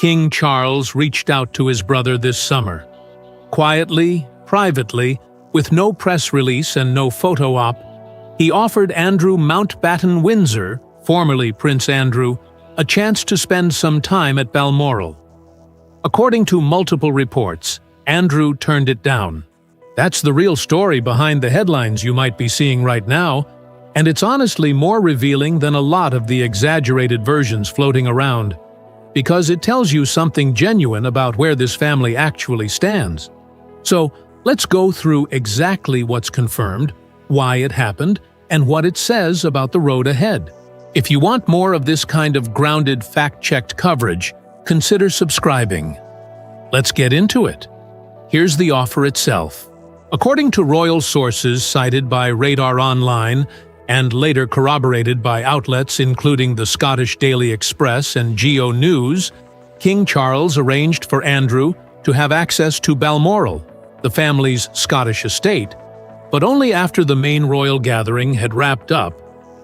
King Charles reached out to his brother this summer. Quietly, privately, with no press release and no photo op, he offered Andrew Mountbatten Windsor, formerly Prince Andrew, a chance to spend some time at Balmoral. According to multiple reports, Andrew turned it down. That's the real story behind the headlines you might be seeing right now, and it's honestly more revealing than a lot of the exaggerated versions floating around, because it tells you something genuine about where this family actually stands. So, let's go through exactly what's confirmed, why it happened, and what it says about the road ahead. If you want more of this kind of grounded, fact-checked coverage, consider subscribing. Let's get into it. Here's the offer itself. According to royal sources cited by Radar Online and later corroborated by outlets including the Scottish Daily Express and Geo News, King Charles arranged for Andrew to have access to Balmoral, the family's Scottish estate, but only after the main royal gathering had wrapped up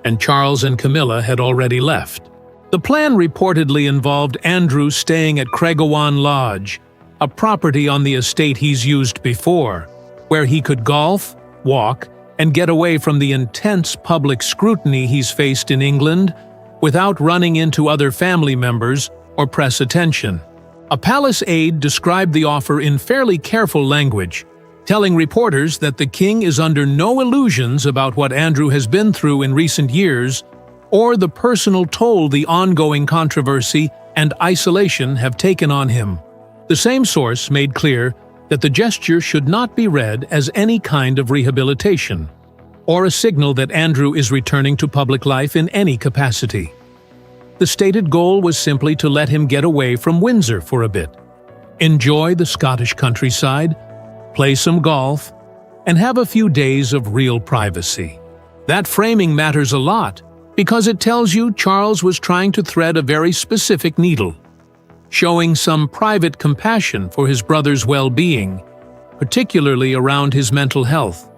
and Charles and Camilla had already left. The plan reportedly involved Andrew staying at Craigavon Lodge, a property on the estate he's used before, where he could golf, walk, and get away from the intense public scrutiny he's faced in England without running into other family members or press attention. A palace aide described the offer in fairly careful language, telling reporters that the king is under no illusions about what Andrew has been through in recent years or the personal toll the ongoing controversy and isolation have taken on him. The same source made clear that the gesture should not be read as any kind of rehabilitation or a signal that Andrew is returning to public life in any capacity. The stated goal was simply to let him get away from Windsor for a bit, enjoy the Scottish countryside, play some golf, and have a few days of real privacy. That framing matters a lot because it tells you Charles was trying to thread a very specific needle, showing some private compassion for his brother's well-being, particularly around his mental health,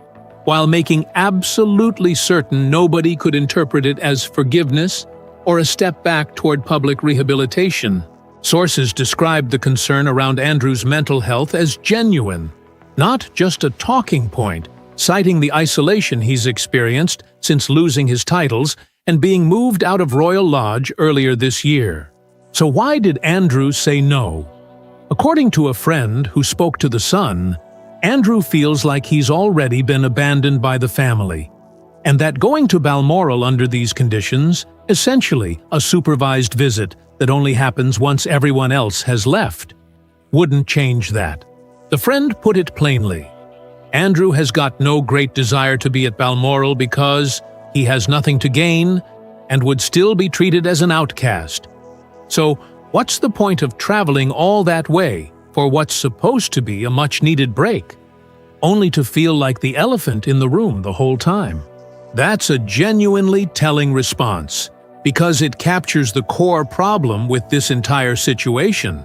while making absolutely certain nobody could interpret it as forgiveness or a step back toward public rehabilitation. Sources described the concern around Andrew's mental health as genuine, not just a talking point, citing the isolation he's experienced since losing his titles and being moved out of Royal Lodge earlier this year. So why did Andrew say no? According to a friend who spoke to The Sun, Andrew feels like he's already been abandoned by the family, and that going to Balmoral under these conditions, essentially a supervised visit that only happens once everyone else has left, wouldn't change that. The friend put it plainly. Andrew has got no great desire to be at Balmoral because he has nothing to gain and would still be treated as an outcast. So, what's the point of traveling all that way for what's supposed to be a much-needed break, only to feel like the elephant in the room the whole time? That's a genuinely telling response, because it captures the core problem with this entire situation.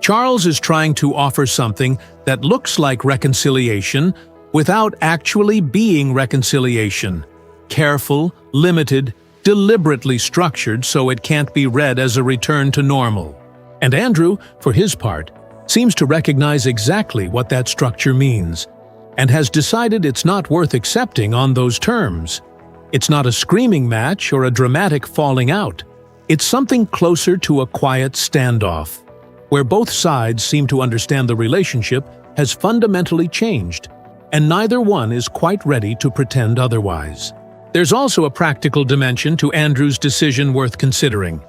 Charles is trying to offer something that looks like reconciliation without actually being reconciliation. Careful, limited, deliberately structured so it can't be read as a return to normal. And Andrew, for his part, seems to recognize exactly what that structure means, and has decided it's not worth accepting on those terms. It's not a screaming match or a dramatic falling out. It's something closer to a quiet standoff, where both sides seem to understand the relationship has fundamentally changed, and neither one is quite ready to pretend otherwise. There's also a practical dimension to Andrew's decision worth considering.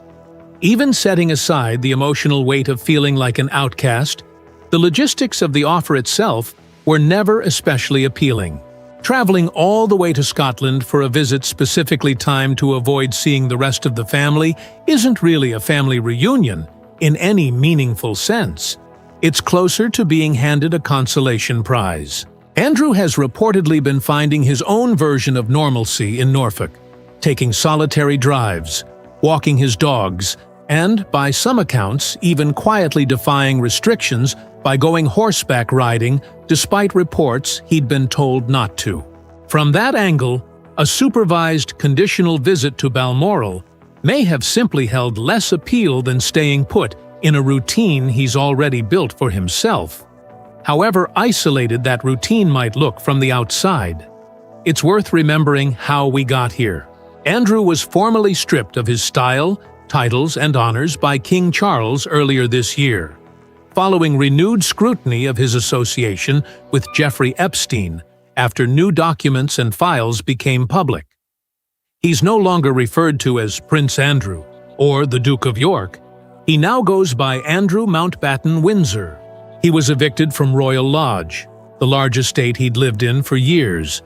Even setting aside the emotional weight of feeling like an outcast, the logistics of the offer itself were never especially appealing. Traveling all the way to Scotland for a visit specifically timed to avoid seeing the rest of the family isn't really a family reunion in any meaningful sense. It's closer to being handed a consolation prize. Andrew has reportedly been finding his own version of normalcy in Norfolk, taking solitary drives, walking his dogs, and, by some accounts, even quietly defying restrictions by going horseback riding despite reports he'd been told not to. From that angle, a supervised conditional visit to Balmoral may have simply held less appeal than staying put in a routine he's already built for himself. However isolated that routine might look from the outside, it's worth remembering how we got here. Andrew was formally stripped of his style, titles, and honors by King Charles earlier this year, following renewed scrutiny of his association with Jeffrey Epstein after new documents and files became public. He's no longer referred to as Prince Andrew or the Duke of York. He now goes by Andrew Mountbatten Windsor. He was evicted from Royal Lodge, the large estate he'd lived in for years,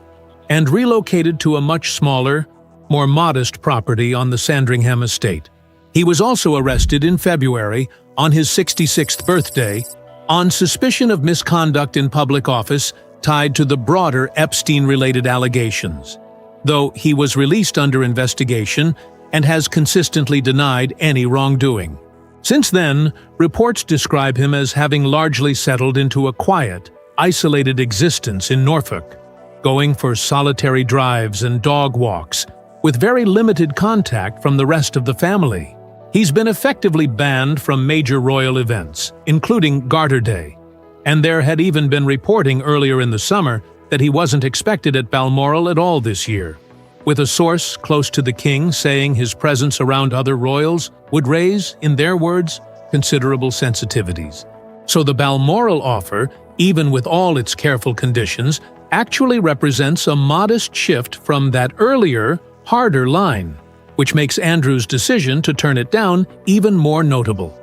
and relocated to a much smaller, more modest property on the Sandringham estate. He was also arrested in February, on his 66th birthday, on suspicion of misconduct in public office tied to the broader Epstein-related allegations, though he was released under investigation and has consistently denied any wrongdoing. Since then, reports describe him as having largely settled into a quiet, isolated existence in Norfolk, going for solitary drives and dog walks, with very limited contact from the rest of the family. He's been effectively banned from major royal events, including Garter Day, and there had even been reporting earlier in the summer that he wasn't expected at Balmoral at all this year, with a source close to the king saying his presence around other royals would raise, in their words, considerable sensitivities. So the Balmoral offer, even with all its careful conditions, actually represents a modest shift from that earlier, harder line, which makes Andrew's decision to turn it down even more notable.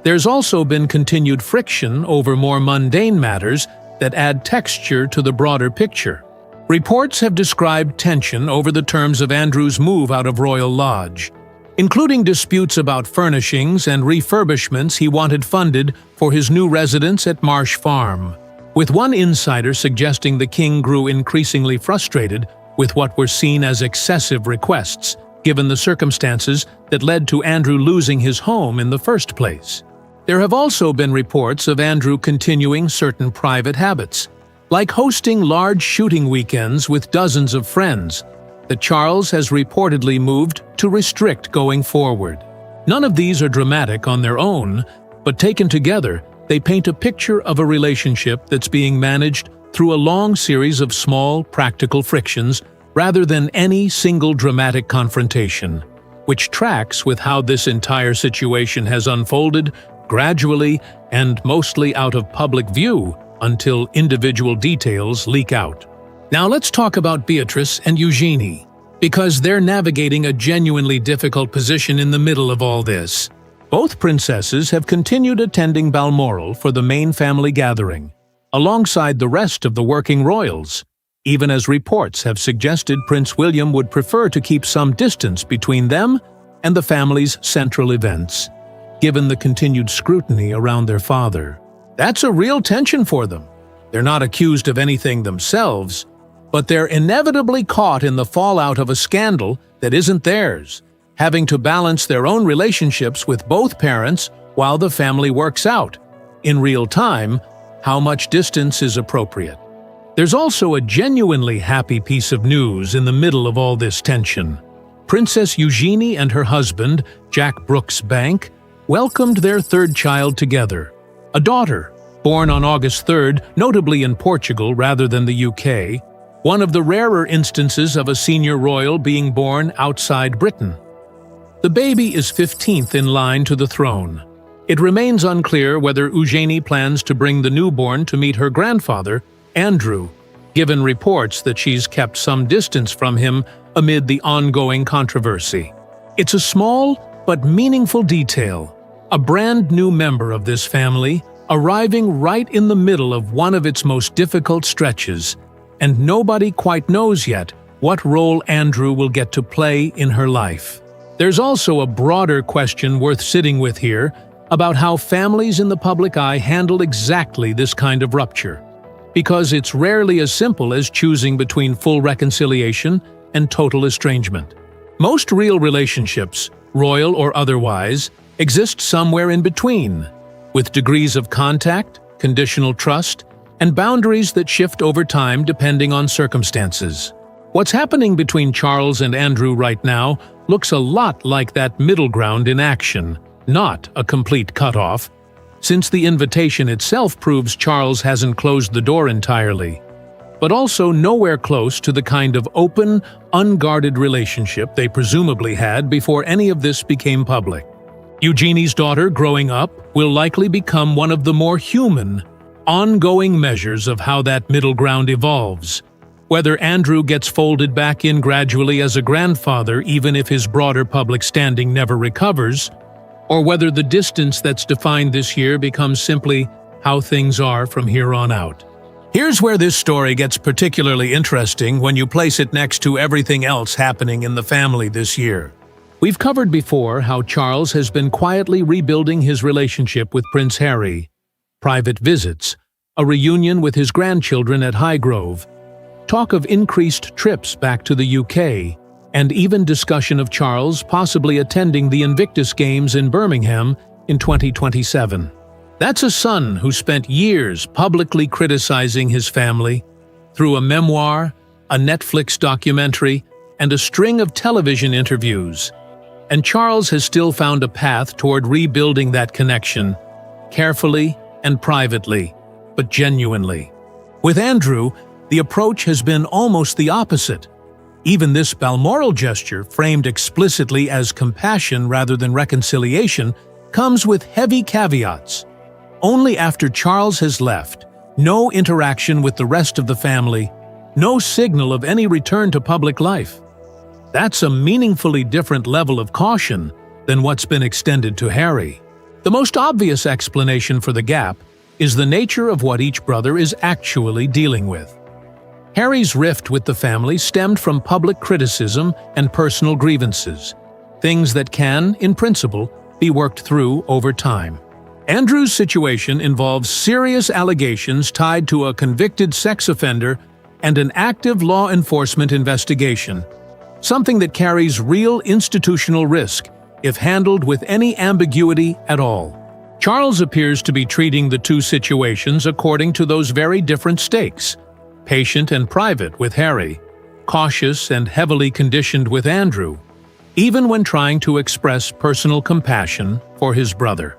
There's also been continued friction over more mundane matters that add texture to the broader picture. Reports have described tension over the terms of Andrew's move out of Royal Lodge, including disputes about furnishings and refurbishments he wanted funded for his new residence at Marsh Farm, with one insider suggesting the king grew increasingly frustrated with what were seen as excessive requests, given the circumstances that led to Andrew losing his home in the first place. There have also been reports of Andrew continuing certain private habits, like hosting large shooting weekends with dozens of friends, that Charles has reportedly moved to restrict going forward. None of these are dramatic on their own, but taken together, they paint a picture of a relationship that's being managed through a long series of small, practical frictions rather than any single dramatic confrontation, which tracks with how this entire situation has unfolded gradually and mostly out of public view until individual details leak out. Now let's talk about Beatrice and Eugenie, because they're navigating a genuinely difficult position in the middle of all this. Both princesses have continued attending Balmoral for the main family gathering, alongside the rest of the working royals, even as reports have suggested Prince William would prefer to keep some distance between them and the family's central events, given the continued scrutiny around their father. That's a real tension for them. They're not accused of anything themselves, but they're inevitably caught in the fallout of a scandal that isn't theirs, having to balance their own relationships with both parents while the family works out, in real time, how much distance is appropriate. There's also a genuinely happy piece of news in the middle of all this tension. Princess Eugenie and her husband, Jack Brooks Bank, welcomed their third child together, a daughter, born on August 3rd, notably in Portugal rather than the UK, one of the rarer instances of a senior royal being born outside Britain. The baby is 15th in line to the throne. It remains unclear whether Eugenie plans to bring the newborn to meet her grandfather, Andrew, given reports that she's kept some distance from him amid the ongoing controversy. It's a small but meaningful detail, a brand new member of this family arriving right in the middle of one of its most difficult stretches, and nobody quite knows yet what role Andrew will get to play in her life. There's also a broader question worth sitting with here about how families in the public eye handle exactly this kind of rupture, because it's rarely as simple as choosing between full reconciliation and total estrangement. Most real relationships, royal or otherwise, exist somewhere in between, with degrees of contact, conditional trust, and boundaries that shift over time depending on circumstances. What's happening between Charles and Andrew right now looks a lot like that middle ground in action, not a complete cutoff, since the invitation itself proves Charles hasn't closed the door entirely, but also nowhere close to the kind of open, unguarded relationship they presumably had before any of this became public. Eugenie's daughter growing up will likely become one of the more human, ongoing measures of how that middle ground evolves. Whether Andrew gets folded back in gradually as a grandfather even if his broader public standing never recovers, or whether the distance that's defined this year becomes simply how things are from here on out. Here's where this story gets particularly interesting when you place it next to everything else happening in the family this year. We've covered before how Charles has been quietly rebuilding his relationship with Prince Harry, private visits, a reunion with his grandchildren at Highgrove, talk of increased trips back to the UK, and even discussion of Charles possibly attending the Invictus Games in Birmingham in 2027. That's a son who spent years publicly criticizing his family through a memoir, a Netflix documentary, and a string of television interviews. And Charles has still found a path toward rebuilding that connection, carefully and privately, but genuinely. With Andrew, the approach has been almost the opposite. Even this Balmoral gesture, framed explicitly as compassion rather than reconciliation, comes with heavy caveats. Only after Charles has left, no interaction with the rest of the family, no signal of any return to public life. That's a meaningfully different level of caution than what's been extended to Harry. The most obvious explanation for the gap is the nature of what each brother is actually dealing with. Harry's rift with the family stemmed from public criticism and personal grievances, things that can, in principle, be worked through over time. Andrew's situation involves serious allegations tied to a convicted sex offender and an active law enforcement investigation, something that carries real institutional risk if handled with any ambiguity at all. Charles appears to be treating the two situations according to those very different stakes: patient and private with Harry, cautious and heavily conditioned with Andrew, even when trying to express personal compassion for his brother.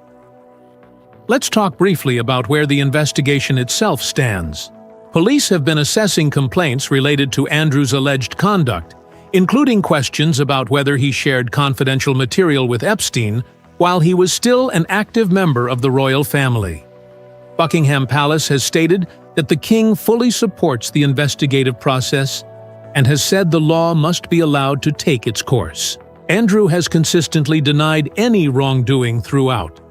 Let's talk briefly about where the investigation itself stands. Police have been assessing complaints related to Andrew's alleged conduct, including questions about whether he shared confidential material with Epstein while he was still an active member of the royal family. Buckingham Palace has stated that the king fully supports the investigative process and has said the law must be allowed to take its course. Andrew has consistently denied any wrongdoing throughout.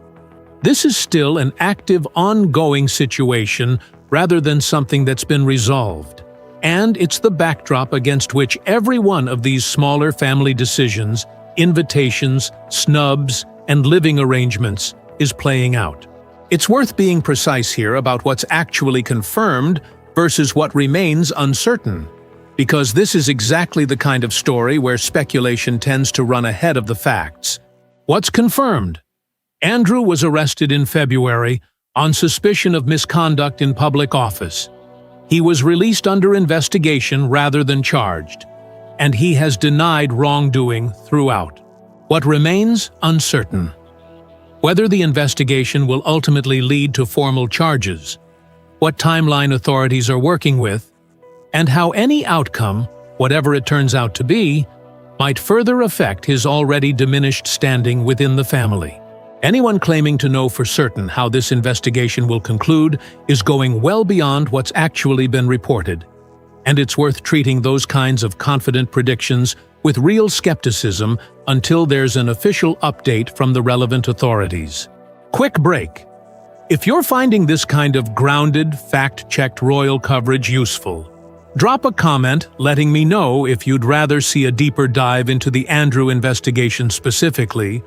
This is still an active, ongoing situation rather than something that's been resolved. And it's the backdrop against which every one of these smaller family decisions, invitations, snubs, and living arrangements is playing out. It's worth being precise here about what's actually confirmed versus what remains uncertain, because this is exactly the kind of story where speculation tends to run ahead of the facts. What's confirmed? Andrew was arrested in February on suspicion of misconduct in public office. He was released under investigation rather than charged, and he has denied wrongdoing throughout. What remains uncertain: whether the investigation will ultimately lead to formal charges, what timeline authorities are working with, and how any outcome, whatever it turns out to be, might further affect his already diminished standing within the family. Anyone claiming to know for certain how this investigation will conclude is going well beyond what's actually been reported, and it's worth treating those kinds of confident predictions with real skepticism until there's an official update from the relevant authorities. Quick break. If you're finding this kind of grounded, fact-checked royal coverage useful, drop a comment letting me know if you'd rather see a deeper dive into the Andrew investigation specifically,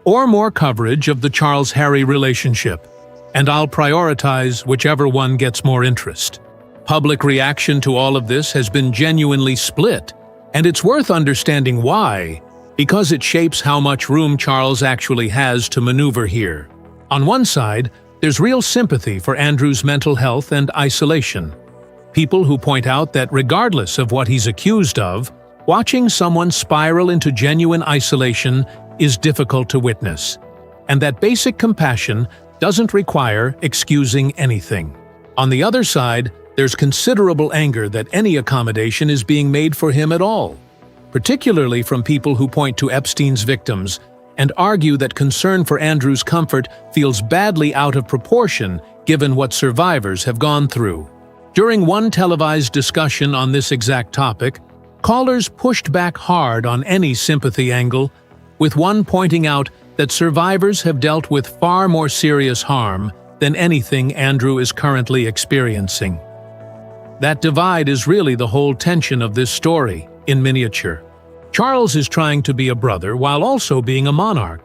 or more coverage of the Charles-Harry relationship, and I'll prioritize whichever one gets more interest. Public reaction to all of this has been genuinely split, and it's worth understanding why, because it shapes how much room Charles actually has to maneuver here. On one side, there's real sympathy for Andrew's mental health and isolation. People who point out that regardless of what he's accused of, watching someone spiral into genuine isolation is difficult to witness. and that basic compassion doesn't require excusing anything. On the other side, there's considerable anger that any accommodation is being made for him at all, particularly from people who point to Epstein's victims and argue that concern for Andrew's comfort feels badly out of proportion given what survivors have gone through. During one televised discussion on this exact topic, callers pushed back hard on any sympathy angle, with one pointing out that survivors have dealt with far more serious harm than anything Andrew is currently experiencing. That divide is really the whole tension of this story, in miniature. Charles is trying to be a brother while also being a monarch,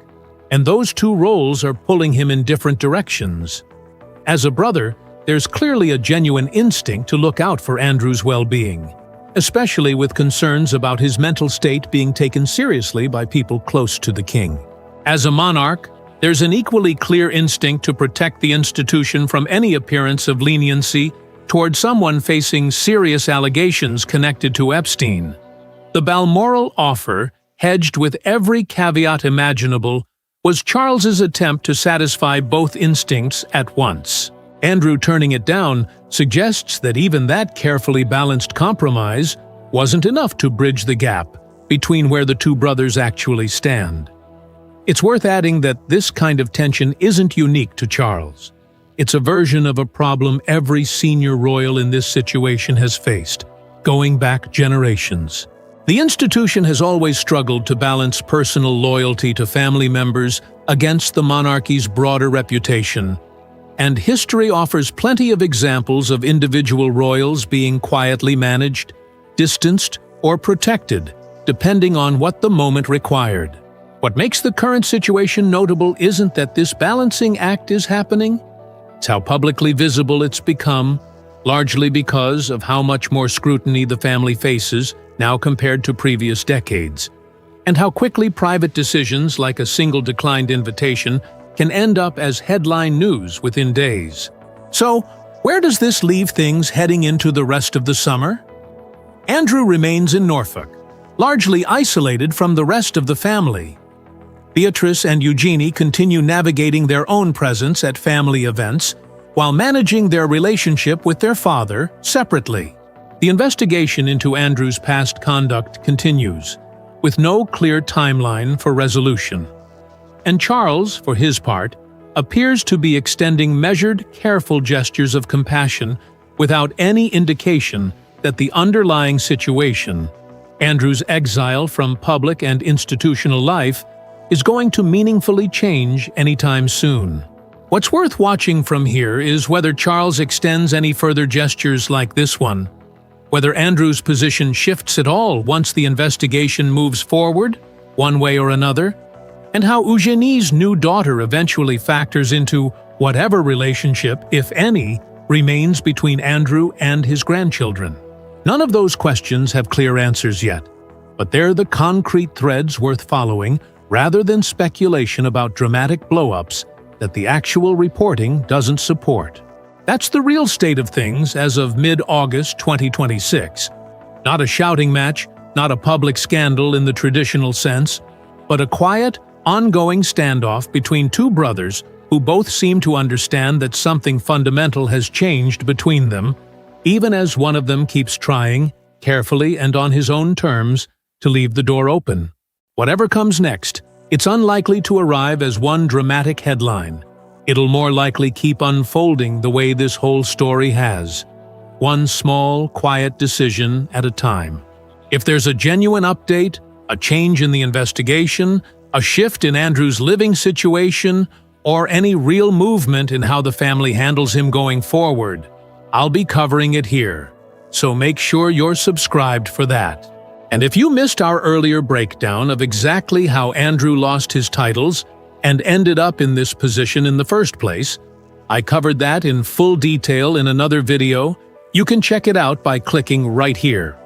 and those two roles are pulling him in different directions. As a brother, there's clearly a genuine instinct to look out for Andrew's well-being, especially with concerns about his mental state being taken seriously by people close to the king. As a monarch, there's an equally clear instinct to protect the institution from any appearance of leniency toward someone facing serious allegations connected to Epstein. The Balmoral offer, hedged with every caveat imaginable, was Charles's attempt to satisfy both instincts at once. Andrew turning it down suggests that even that carefully balanced compromise wasn't enough to bridge the gap between where the two brothers actually stand. It's worth adding that this kind of tension isn't unique to Charles. It's a version of a problem every senior royal in this situation has faced, going back generations. The institution has always struggled to balance personal loyalty to family members against the monarchy's broader reputation, and history offers plenty of examples of individual royals being quietly managed, distanced, or protected, depending on what the moment required. What makes the current situation notable isn't that this balancing act is happening, it's how publicly visible it's become, largely because of how much more scrutiny the family faces now compared to previous decades, and how quickly private decisions like a single declined invitation can end up as headline news within days. So, where does this leave things heading into the rest of the summer? Andrew remains in Norfolk, largely isolated from the rest of the family. Beatrice and Eugenie continue navigating their own presence at family events, while managing their relationship with their father separately. The investigation into Andrew's past conduct continues, with no clear timeline for resolution. And Charles, for his part, appears to be extending measured, careful gestures of compassion without any indication that the underlying situation, Andrew's exile from public and institutional life, is going to meaningfully change anytime soon. What's worth watching from here is whether Charles extends any further gestures like this one, whether Andrew's position shifts at all once the investigation moves forward, one way or another, and how Eugenie's new daughter eventually factors into whatever relationship, if any, remains between Andrew and his grandchildren. None of those questions have clear answers yet, but they're the concrete threads worth following rather than speculation about dramatic blow-ups that the actual reporting doesn't support. That's the real state of things as of mid-August 2026. Not a shouting match, not a public scandal in the traditional sense, but a quiet, ongoing standoff between two brothers who both seem to understand that something fundamental has changed between them, even as one of them keeps trying, carefully and on his own terms, to leave the door open. Whatever comes next, it's unlikely to arrive as one dramatic headline. It'll more likely keep unfolding the way this whole story has, one small, quiet decision at a time. If there's a genuine update, a change in the investigation, a shift in Andrew's living situation, or any real movement in how the family handles him going forward, I'll be covering it here, so make sure you're subscribed for that. And if you missed our earlier breakdown of exactly how Andrew lost his titles and ended up in this position in the first place, I covered that in full detail in another video. You can check it out by clicking right here.